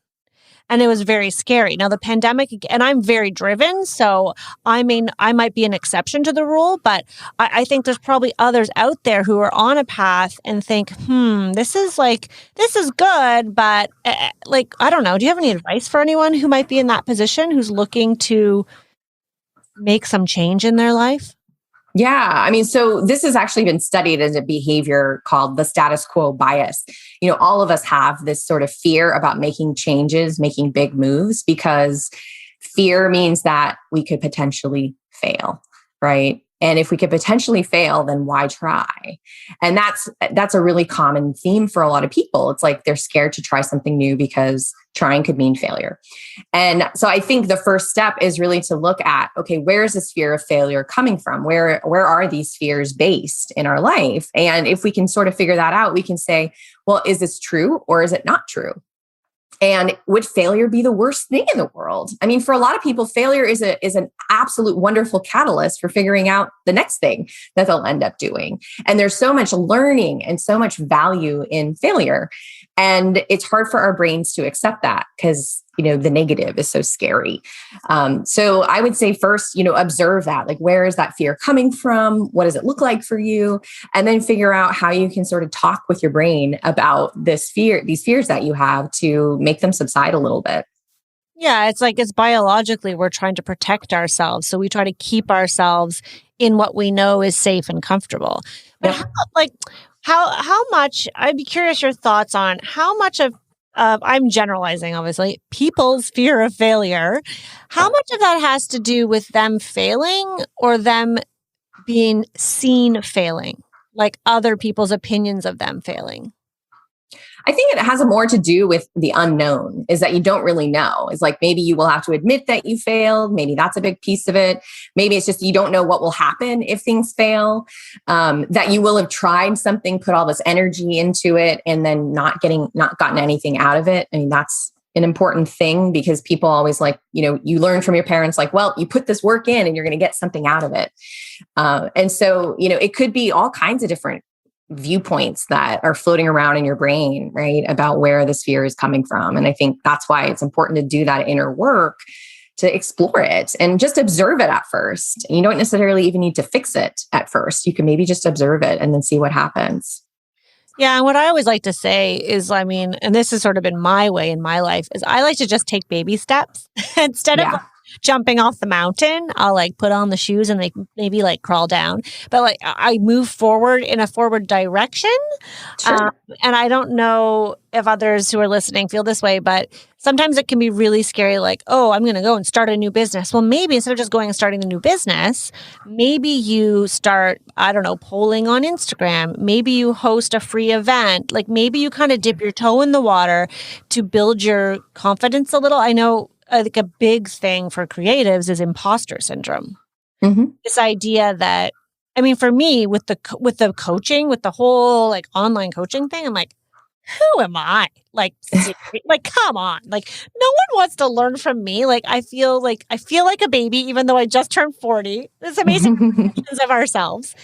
And it was very scary. Now the pandemic, and I'm very driven, so I might be an exception to the rule, but I think there's probably others out there who are on a path and think, this is good, but like, I don't know. Do you have any advice for anyone who might be in that position, who's looking to make some change in their life? Yeah. I mean, so this has actually been studied as a behavior called the status quo bias. All of us have this sort of fear about making changes, making big moves, because fear means that we could potentially fail, right? And if we could potentially fail, then why try? And that's a really common theme for a lot of people. It's like they're scared to try something new because trying could mean failure. And so I think the first step is really to look at, okay, where is this fear of failure coming from? Where are these fears based in our life? And if we can sort of figure that out, we can say, well, is this true or is it not true? And would failure be the worst thing in the world? I mean, for a lot of people, failure is an absolute wonderful catalyst for figuring out the next thing that they'll end up doing. And there's so much learning and so much value in failure. And it's hard for our brains to accept that because, the negative is so scary. So I would say first, observe that. Like, where is that fear coming from? What does it look like for you? And then figure out how you can sort of talk with your brain about these fears that you have to make them subside a little bit. Yeah, it's biologically we're trying to protect ourselves. So we try to keep ourselves in what we know is safe and comfortable. But how much, I'd be curious your thoughts on how much of I'm generalizing, obviously, people's fear of failure. How much of that has to do with them failing or them being seen failing, like other people's opinions of them failing? I think it has more to do with the unknown, is that you don't really know. It's like maybe you will have to admit that you failed. Maybe that's a big piece of it. Maybe it's just you don't know what will happen if things fail, that you will have tried something, put all this energy into it, and then not gotten anything out of it. I mean, that's an important thing because people always you learn from your parents, like, well, you put this work in and you're going to get something out of it. And so, it could be all kinds of different viewpoints that are floating around in your brain, right? About where this fear is coming from. And I think that's why it's important to do that inner work to explore it and just observe it at first. And you don't necessarily even need to fix it at first. You can maybe just observe it and then see what happens. Yeah. And what I always like to say is, and this has sort of been my way in my life, is I like to just take baby steps instead of jumping off the mountain. I'll put on the shoes and maybe crawl down, but I move forward in a forward direction. Sure. And I don't know if others who are listening feel this way, but sometimes it can be really scary. Oh, I'm going to go and start a new business. Well, maybe instead of just going and starting a new business, maybe you start, I don't know, polling on Instagram. Maybe you host a free event. Maybe you kind of dip your toe in the water to build your confidence a little. I know I think a big thing for creatives is imposter syndrome. Mm-hmm. This idea that, for me, with the coaching, with the whole online coaching thing, I'm like, who am I? Come on. No one wants to learn from me. I feel like a baby, even though I just turned 40. It's amazing visions of ourselves.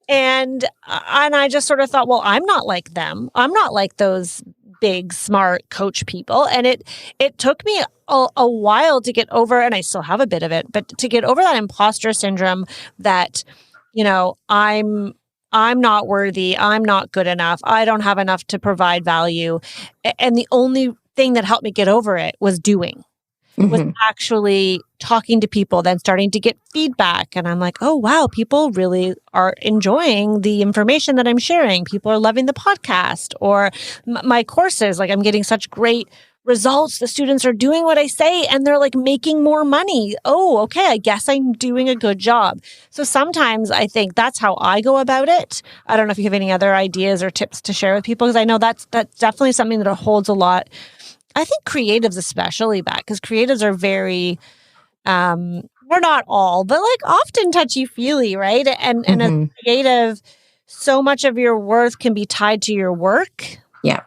And I just sort of thought, well, I'm not like them. I'm not like those big, smart coach people. And it took me a while to get over, and I still have a bit of it, but to get over that imposter syndrome that, I'm not worthy. I'm not good enough. I don't have enough to provide value. And the only thing that helped me get over it was was actually talking to people, then starting to get feedback. And I'm like, oh, wow, people really are enjoying the information that I'm sharing. People are loving the podcast or my courses. I'm getting such great results. The students are doing what I say and they're making more money. Oh, okay. I guess I'm doing a good job. So sometimes I think that's how I go about it. I don't know if you have any other ideas or tips to share with people, because I know that's definitely something that holds a lot. I think creatives especially back, because creatives are very, we're not all, but often touchy-feely, right? And as a creative, so much of your worth can be tied to your work. Yeah.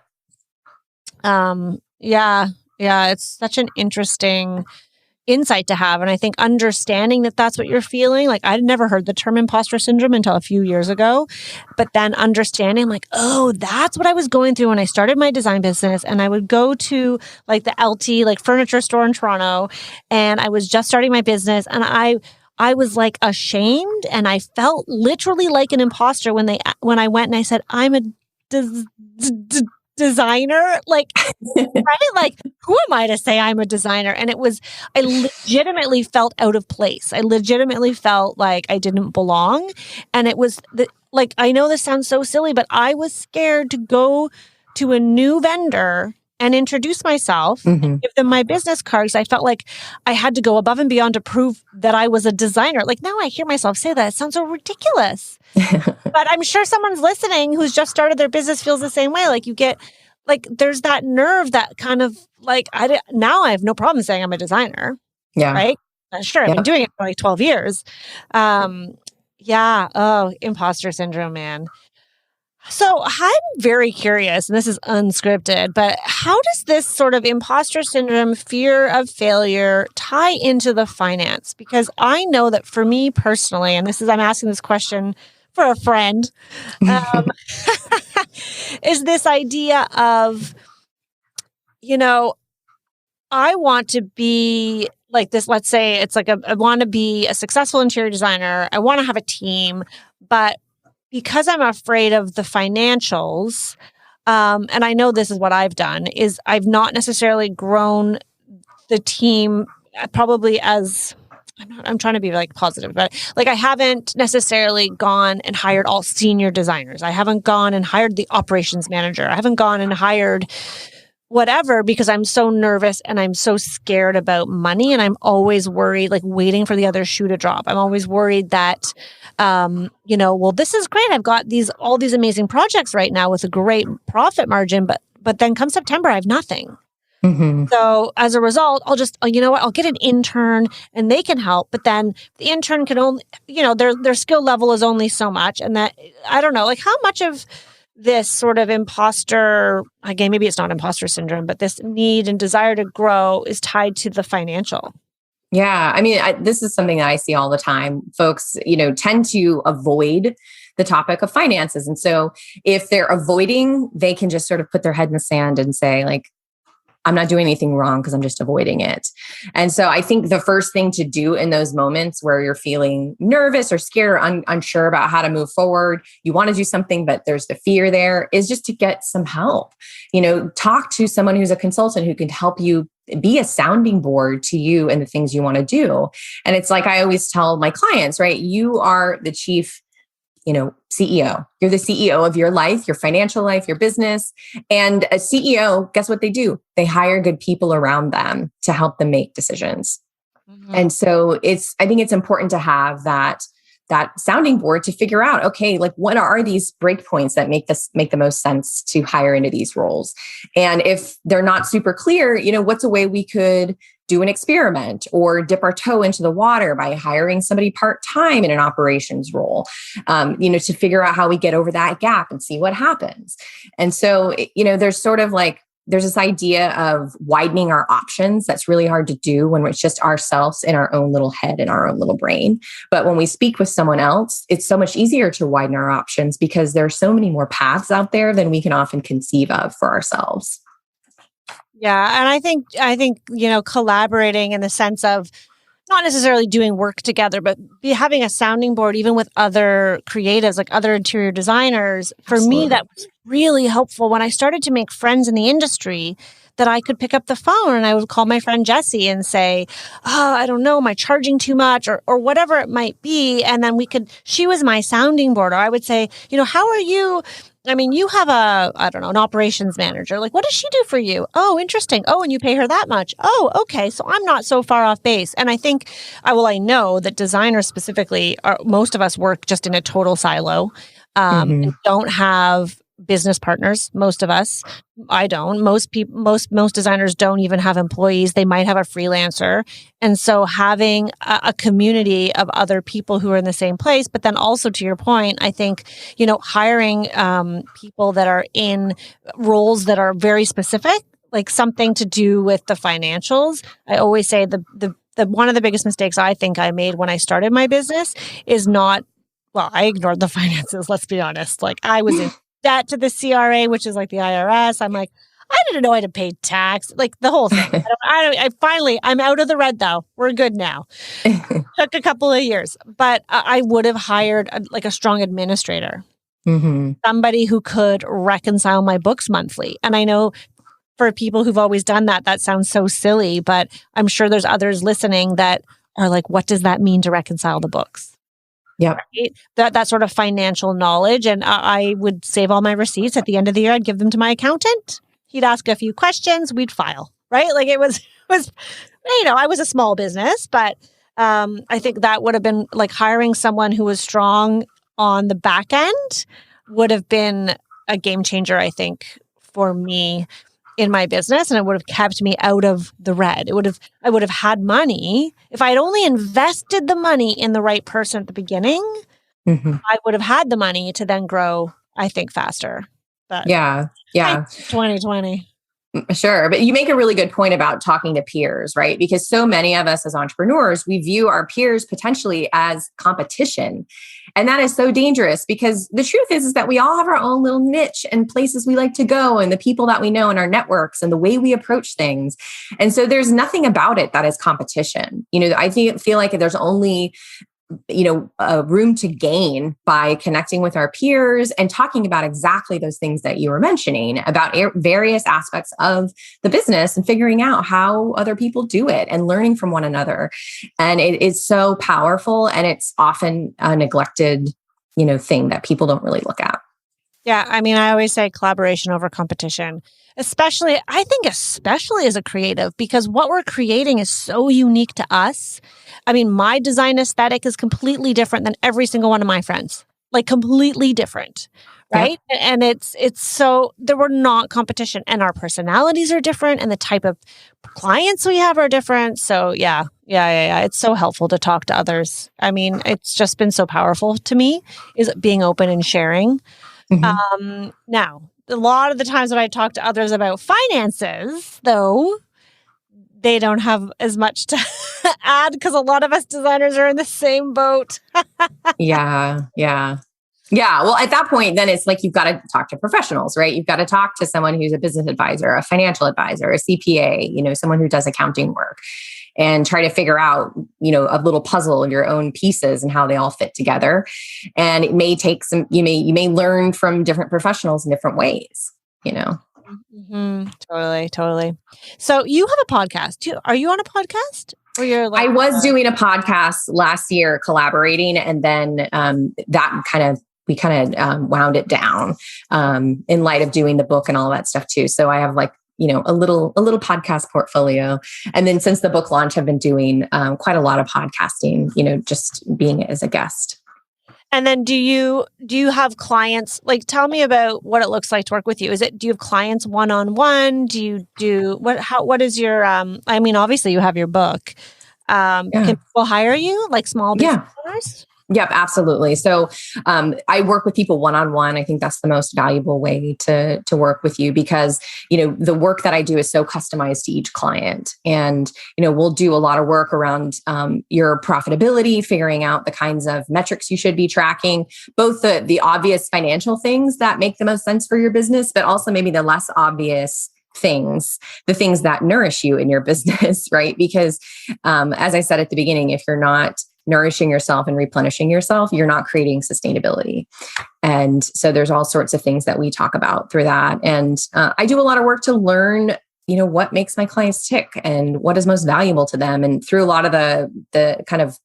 Yeah. It's such an interesting insight to have. And I think understanding that that's what you're feeling, like I'd never heard the term imposter syndrome until a few years ago, but then understanding like, oh, that's what I was going through when I started my design business. And I would go to like the LT, like furniture store in Toronto, and I was just starting my business, and I was like ashamed, and I felt literally like an imposter when I went and I said, I'm a designer, like, right? Like, who am I to say I'm a designer? And I legitimately felt out of place. I legitimately felt like I didn't belong. And it was like, I know this sounds so silly, but I was scared to go to a new vendor and introduce myself and give them my business cards. I felt like I had to go above and beyond to prove that I was a designer. Like now I hear myself say that. It sounds so ridiculous. But I'm sure someone's listening who's just started their business feels the same way. Like you get, like there's that nerve that kind of like, now I have no problem saying I'm a designer. Yeah. Right? Sure. I've been doing it for like 12 years. Yeah. Oh, imposter syndrome, man. So I'm very curious, and this is unscripted, but how does this sort of imposter syndrome, fear of failure tie into the finance? Because I know that for me personally, and I'm asking this question for a friend, is this idea of, I want to be like this. Let's say it's like I want to be a successful interior designer. I want to have a team, but because I'm afraid of the financials, and I know this is what I've done, is I've not necessarily grown the team probably as, I'm trying to be like positive, but like I haven't necessarily gone and hired all senior designers. I haven't gone and hired the operations manager. I haven't gone and hired whatever, because I'm so nervous and I'm so scared about money. And I'm always worried, like waiting for the other shoe to drop. I'm always worried that, well, this is great. I've got all these amazing projects right now with a great profit margin, but then come September, I have nothing. So as a result, I'll just, I'll get an intern and they can help, but then the intern can only, their skill level is only so much. And that, I don't know, like how much of this sort of imposter, again, maybe it's not imposter syndrome, but this need and desire to grow is tied to the financial. Yeah. I mean, this is something that I see all the time. Folks, tend to avoid the topic of finances. And so if they're avoiding, they can just sort of put their head in the sand and say like, I'm not doing anything wrong because I'm just avoiding it. And so I think the first thing to do in those moments where you're feeling nervous or scared or unsure about how to move forward, you want to do something, but there's the fear there, is just to get some help. Talk to someone who's a consultant who can help you be a sounding board to you and the things you want to do. And it's like I always tell my clients, right? You are the chief CEO. You're the CEO of your life, your financial life, your business. And a CEO, guess what they do? They hire good people around them to help them make decisions. And so I think it's important to have that sounding board to figure out, okay, like what are these breakpoints that make the most sense to hire into these roles? And if they're not super clear, what's a way we could do an experiment or dip our toe into the water by hiring somebody part-time in an operations role, to figure out how we get over that gap and see what happens. And so, there's this idea of widening our options. That's really hard to do when it's just ourselves in our own little head and our own little brain. But when we speak with someone else, it's so much easier to widen our options because there are so many more paths out there than we can often conceive of for ourselves. Yeah. And I think, collaborating in the sense of not necessarily doing work together, but having a sounding board, even with other creatives, like other interior designers. For me, that was really helpful when I started to make friends in the industry, that I could pick up the phone and I would call my friend Jessie and say, oh, I don't know, am I charging too much or whatever it might be. And then she was my sounding board. Or I would say, how are you? I mean, you have an operations manager. Like, what does she do for you? Oh, interesting. Oh, and you pay her that much. Oh, okay. So I'm not so far off base. And I think, I know that designers specifically, most of us work just in a total silo and don't have business partners. Most of us, I don't. Most designers don't even have employees. They might have a freelancer. And so having a community of other people who are in the same place, but then also to your point, I think, hiring people that are in roles that are very specific, like something to do with the financials. I always say the one of the biggest mistakes I think I made when I started my business is not, well, I ignored the finances, let's be honest. Like I was in debt to the CRA, which is like the IRS. I'm like, I didn't know I had to pay tax, like the whole thing. I'm out of the red though. We're good now. Took a couple of years, but I would have hired a strong administrator, somebody who could reconcile my books monthly. And I know for people who've always done that, that sounds so silly, but I'm sure there's others listening that are like, what does that mean to reconcile the books? Yep. Right? That sort of financial knowledge. And I would save all my receipts at the end of the year. I'd give them to my accountant. He'd ask a few questions. We'd file, right? Like it was, I was a small business, but I think that would have been like hiring someone who was strong on the back end would have been a game changer, I think, for me in my business. And it would have kept me out of the red. I would have had money. If I had only invested the money in the right person at the beginning, I would have had the money to then grow, I think, faster. But yeah. 2020. Sure. But you make a really good point about talking to peers, right? Because so many of us as entrepreneurs, we view our peers potentially as competition. And that is so dangerous because the truth is that we all have our own little niche and places we like to go and the people that we know in our networks and the way we approach things. And so there's nothing about it that is competition. I feel like there's only a room to gain by connecting with our peers and talking about exactly those things that you were mentioning about various aspects of the business and figuring out how other people do it and learning from one another. And it is so powerful. And it's often a neglected, thing that people don't really look at. Yeah. I mean, I always say collaboration over competition, especially as a creative, because what we're creating is so unique to us. I mean, my design aesthetic is completely different than every single one of my friends, like completely different. Right. Yeah. And it's so there were not competition and our personalities are different and the type of clients we have are different. So yeah. It's so helpful to talk to others. I mean, it's just been so powerful to me is being open and sharing. Now, a lot of the times when I talk to others about finances, though, they don't have as much to add because a lot of us designers are in the same boat. Yeah. Well, at that point, then it's like you've got to talk to professionals, right? You've got to talk to someone who's a business advisor, a financial advisor, a CPA, someone who does accounting work and try to figure out, a little puzzle of your own pieces and how they all fit together. And it may take you may learn from different professionals in different ways, Totally. So you have a podcast. Are you on a podcast? Or you're I was doing a podcast last year, collaborating, and then we wound it down in light of doing the book and all that stuff too. So I have a little podcast portfolio. And then since the book launch, I've been doing quite a lot of podcasting, just being as a guest. And then do you have clients? Like, tell me about what it looks like to work with you. Do you have clients one-on-one? What is your, I mean, obviously you have your book. Can people hire you, like small business owners? Yep, absolutely. So I work with people one-on-one. I think that's the most valuable way to work with you because, the work that I do is so customized to each client. And, we'll do a lot of work around your profitability, figuring out the kinds of metrics you should be tracking, both the obvious financial things that make the most sense for your business, but also maybe the less obvious things, the things that nourish you in your business, right? Because as I said at the beginning, if you're not nourishing yourself and replenishing yourself, you're not creating sustainability. And so there's all sorts of things that we talk about through that. And I do a lot of work to learn, what makes my clients tick and what is most valuable to them. And through a lot of the kind of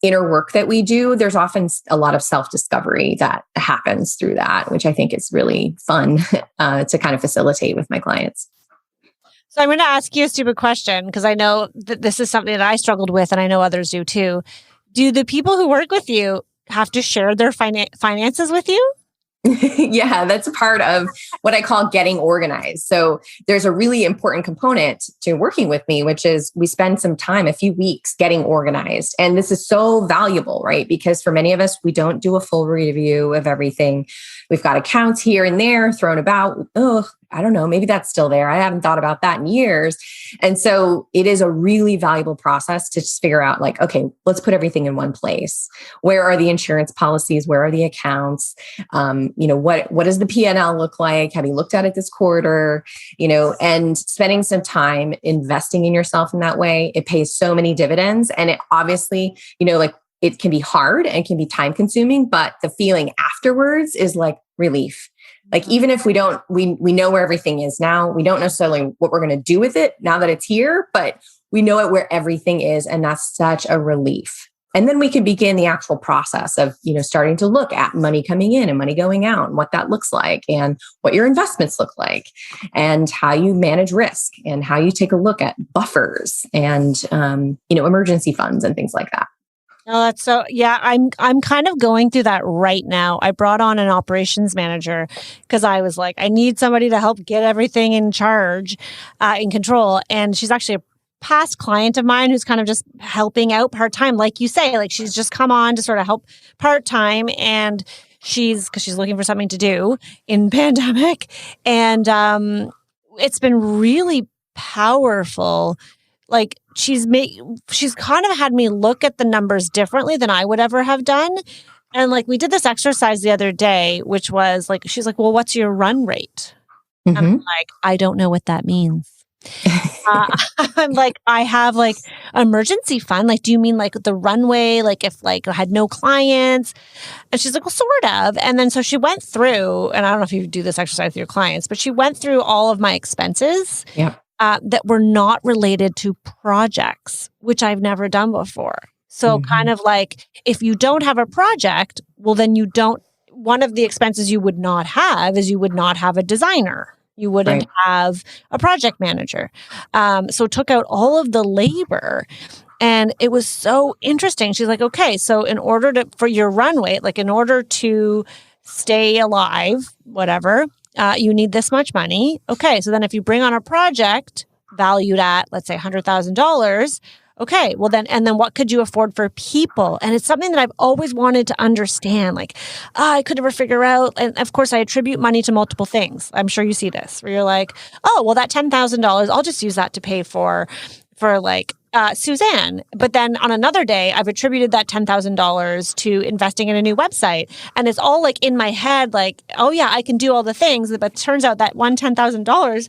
inner work that we do, there's often a lot of self-discovery that happens through that, which I think is really fun to kind of facilitate with my clients. So I'm going to ask you a stupid question because I know that this is something that I struggled with and I know others do too. Do the people who work with you have to share their finances with you? Yeah, that's part of what I call getting organized. So there's a really important component to working with me, which is we spend some time, a few weeks getting organized. And this is so valuable, right? Because for many of us, we don't do a full review of everything. We've got accounts here and there thrown about. I don't know, maybe that's still there. I haven't thought about that in years. And so it is a really valuable process to just figure out like, okay, let's put everything in one place. Where are the insurance policies? Where are the accounts? What does the P&L look like? Have you looked at it this quarter? And spending some time investing in yourself in that way, it pays so many dividends. And it obviously, it can be hard and can be time consuming, but the feeling afterwards is like relief. Like, even if we know where everything is now, we don't necessarily what we're going to do with it now that it's here, but we know it where everything is. And that's such a relief. And then we can begin the actual process of, starting to look at money coming in and money going out and what that looks like and what your investments look like and how you manage risk and how you take a look at buffers and, emergency funds and things like that. Oh, that's so, yeah, I'm kind of going through that right now. I brought on an operations manager because I was like, I need somebody to help get everything in charge, in control. And she's actually a past client of mine who's kind of just helping out part-time. Like you say, like she's just come on to sort of help part-time, and because she's looking for something to do in pandemic. And it's been really powerful. Like she's kind of had me look at the numbers differently than I would ever have done. And like we did this exercise the other day, which was like, she's like, well, what's your run rate? Mm-hmm. And I'm like, I don't know what that means. I'm like, I have like emergency fund. Like, do you mean like the runway? Like if like I had no clients? And she's like, well, sort of. And then so she went through, and I don't know if you do this exercise with your clients, but she went through all of my expenses. Yeah. That were not related to projects, which I've never done before. So kind of like, if you don't have a project, well, then one of the expenses you would not have is you would not have a designer. You wouldn't have a project manager. So took out all of the labor. And it was so interesting. She's like, okay, so for your runway, like in order to stay alive, whatever, you need this much money. Okay, so then if you bring on a project valued at, let's say, $100,000, okay, well then, and then what could you afford for people? And it's something that I've always wanted to understand. Like, I could never figure out. And of course, I attribute money to multiple things. I'm sure you see this, where you're like, oh, well, that $10,000, I'll just use that to pay for like Suzanne. But then on another day, I've attributed that $10,000 to investing in a new website. And it's all like in my head, like, oh yeah, I can do all the things. But it turns out that one $10,000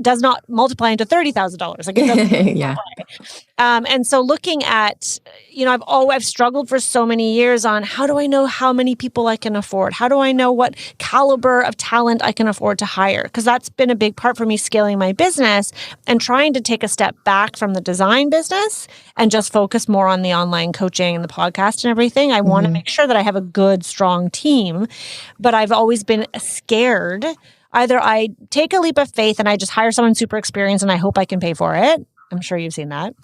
does not multiply into $30,000. Like it doesn't. Yeah. And so looking at, I've struggled for so many years on how do I know how many people I can afford? How do I know what caliber of talent I can afford to hire? Because that's been a big part for me scaling my business and trying to take a step back from the design business and just focus more on the online coaching and the podcast and everything. I want to make sure that I have a good, strong team, but I've always been scared. Either I take a leap of faith and I just hire someone super experienced and I hope I can pay for it. I'm sure you've seen that.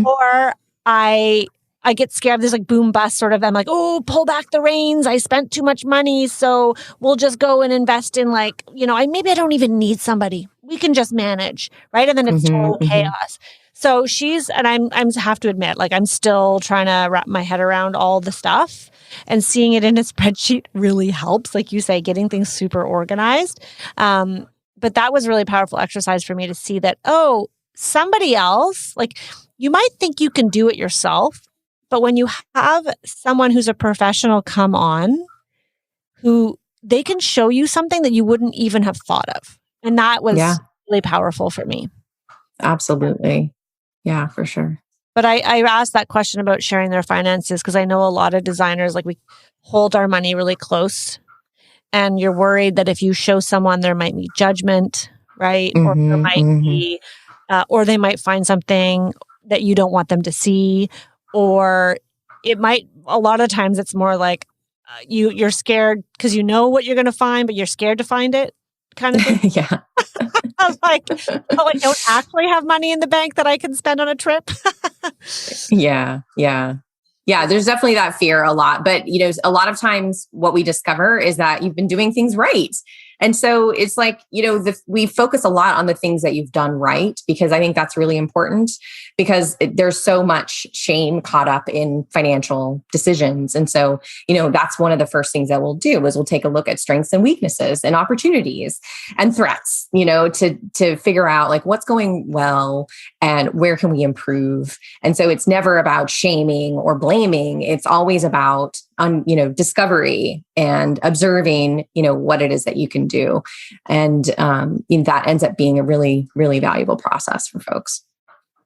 Or I get scared. There's like boom bust sort of. I'm like, oh, pull back the reins. I spent too much money. So we'll just go and invest in like, maybe I don't even need somebody. We can just manage. Right. And then it's total chaos. So I'm have to admit, like I'm still trying to wrap my head around all the stuff, and seeing it in a spreadsheet really helps. Like you say, getting things super organized. But that was a really powerful exercise for me to see that, oh, somebody else, like you might think you can do it yourself, but when you have someone who's a professional come on, who they can show you something that you wouldn't even have thought of. And that was really powerful for me. Absolutely. Yeah, for sure. But I asked that question about sharing their finances because I know a lot of designers, like we hold our money really close, and you're worried that if you show someone, there might be judgment, right? Or there might be, or they might find something that you don't want them to see, or it might. A lot of times, it's more like you're scared because you know what you're going to find, but you're scared to find it, kind of thing. Yeah. I was like, oh, I don't actually have money in the bank that I can spend on a trip. Yeah. There's definitely that fear a lot. But, a lot of times what we discover is that you've been doing things right. And so it's like, we focus a lot on the things that you've done right, because I think that's really important, because there's so much shame caught up in financial decisions. And so, that's one of the first things that we'll do is we'll take a look at strengths and weaknesses and opportunities and threats, to figure out like what's going well and where can we improve. And so it's never about shaming or blaming. It's always about discovery and observing, what it is that you can do. And that ends up being a really, really valuable process for folks.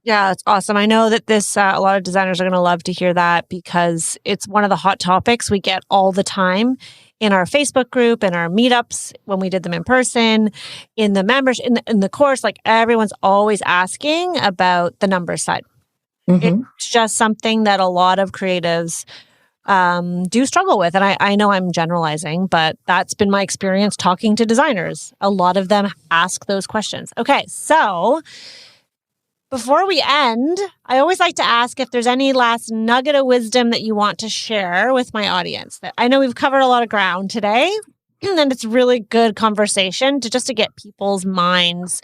Yeah, it's awesome. I know that a lot of designers are going to love to hear that, because it's one of the hot topics we get all the time in our Facebook group, in our meetups, when we did them in person, in the members, in the course. Like, everyone's always asking about the numbers side. Mm-hmm. It's just something that a lot of creatives do struggle with. And I know I'm generalizing, but that's been my experience talking to designers. A lot of them ask those questions. Okay, so before we end, I always like to ask if there's any last nugget of wisdom that you want to share with my audience. I know we've covered a lot of ground today, and it's really good conversation to get people's minds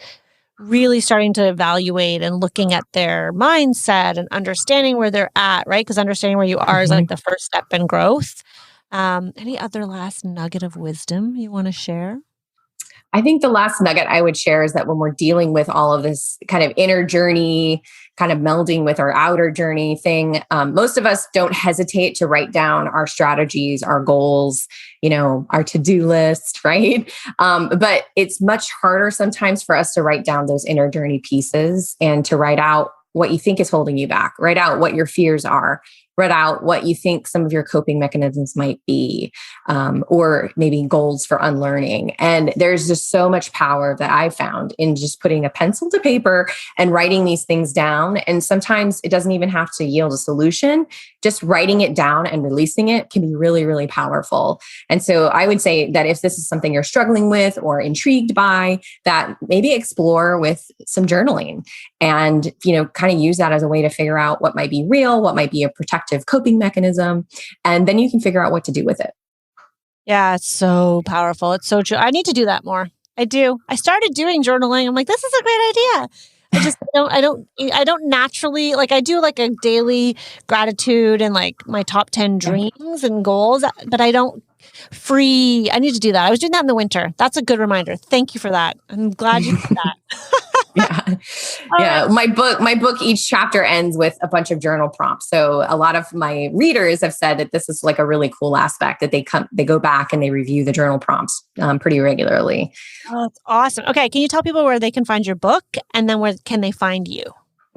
really starting to evaluate and looking at their mindset and understanding where they're at, right? Because understanding where you are is like the first step in growth. Any other last nugget of wisdom you want to share? I think the last nugget I would share is that when we're dealing with all of this kind of inner journey, kind of melding with our outer journey thing, most of us don't hesitate to write down our strategies, our goals, our to-do list, right? But it's much harder sometimes for us to write down those inner journey pieces and to write out what you think is holding you back, write out what your fears are, write out what you think some of your coping mechanisms might be, or maybe goals for unlearning. And there's just so much power that I've found in just putting a pencil to paper and writing these things down. And sometimes it doesn't even have to yield a solution. Just writing it down and releasing it can be really, really powerful. And so I would say that if this is something you're struggling with or intrigued by, that maybe explore with some journaling and, kind of use that as a way to figure out what might be real, what might be a protective coping mechanism, and then you can figure out what to do with it. Yeah, it's so powerful. It's so true. I need to do that more. I do. I started doing journaling. I'm like, this is a great idea. I don't naturally, like, I do like a daily gratitude and like my top 10 dreams and goals, but I don't I need to do that. I was doing that in the winter. That's a good reminder. Thank you for that. I'm glad you did that. Yeah. My book, each chapter ends with a bunch of journal prompts. So a lot of my readers have said that this is like a really cool aspect, that they go back and they review the journal prompts pretty regularly. Oh, that's awesome. Okay. Can you tell people where they can find your book, and then where can they find you?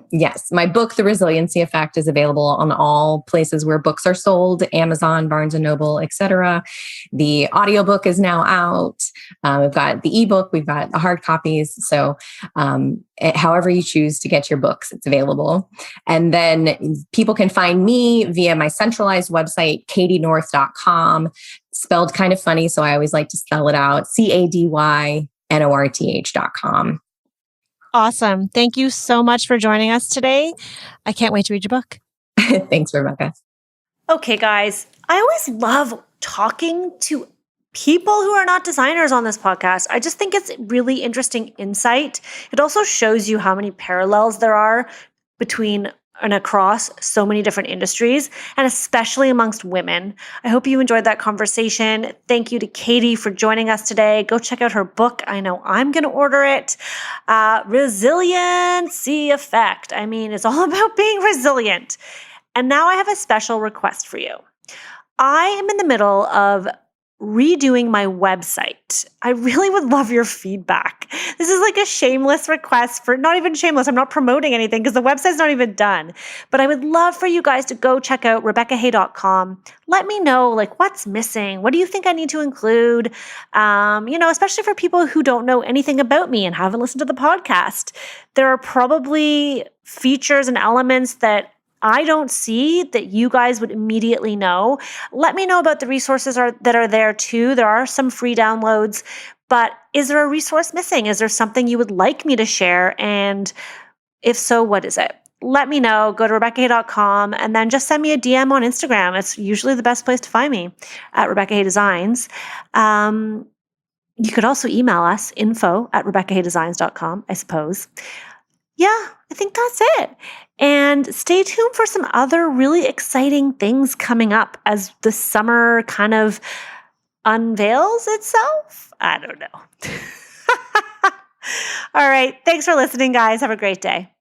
Yes. My book, The Resiliency Effect, is available on all places where books are sold, Amazon, Barnes & Noble, etc. The audiobook is now out. We've got the ebook, we've got the hard copies. So however you choose to get your books, it's available. And then people can find me via my centralized website, cadynorth.com, spelled kind of funny. So I always like to spell it out, CADYNORTH.com. Awesome. Thank you so much for joining us today. I can't wait to read your book. Thanks, Rebecca. Okay, guys, I always love talking to people who are not designers on this podcast. I just think it's really interesting insight. It also shows you how many parallels there are between and across so many different industries, and especially amongst women. I hope you enjoyed that conversation. Thank you to Cady for joining us today. Go check out her book. I know I'm going to order it. Resiliency Effect. I mean, it's all about being resilient. And now I have a special request for you. I am in the middle of redoing my website. I really would love your feedback. This is like a shameless request not even shameless. I'm not promoting anything because the website's not even done. But I would love for you guys to go check out RebeccaHay.com. Let me know like what's missing. What do you think I need to include? Especially for people who don't know anything about me and haven't listened to the podcast. There are probably features and elements that I don't see that you guys would immediately know. Let me know about the resources that are there too. There are some free downloads, but is there a resource missing? Is there something you would like me to share? And if so, what is it? Let me know. Go to RebeccaHay.com and then just send me a DM on Instagram. It's usually the best place to find me at Rebecca Hay Designs. You could also email us, info@RebeccaHayDesigns.com, I suppose. Yeah, I think that's it. And stay tuned for some other really exciting things coming up as the summer kind of unveils itself. I don't know. All right. Thanks for listening, guys. Have a great day.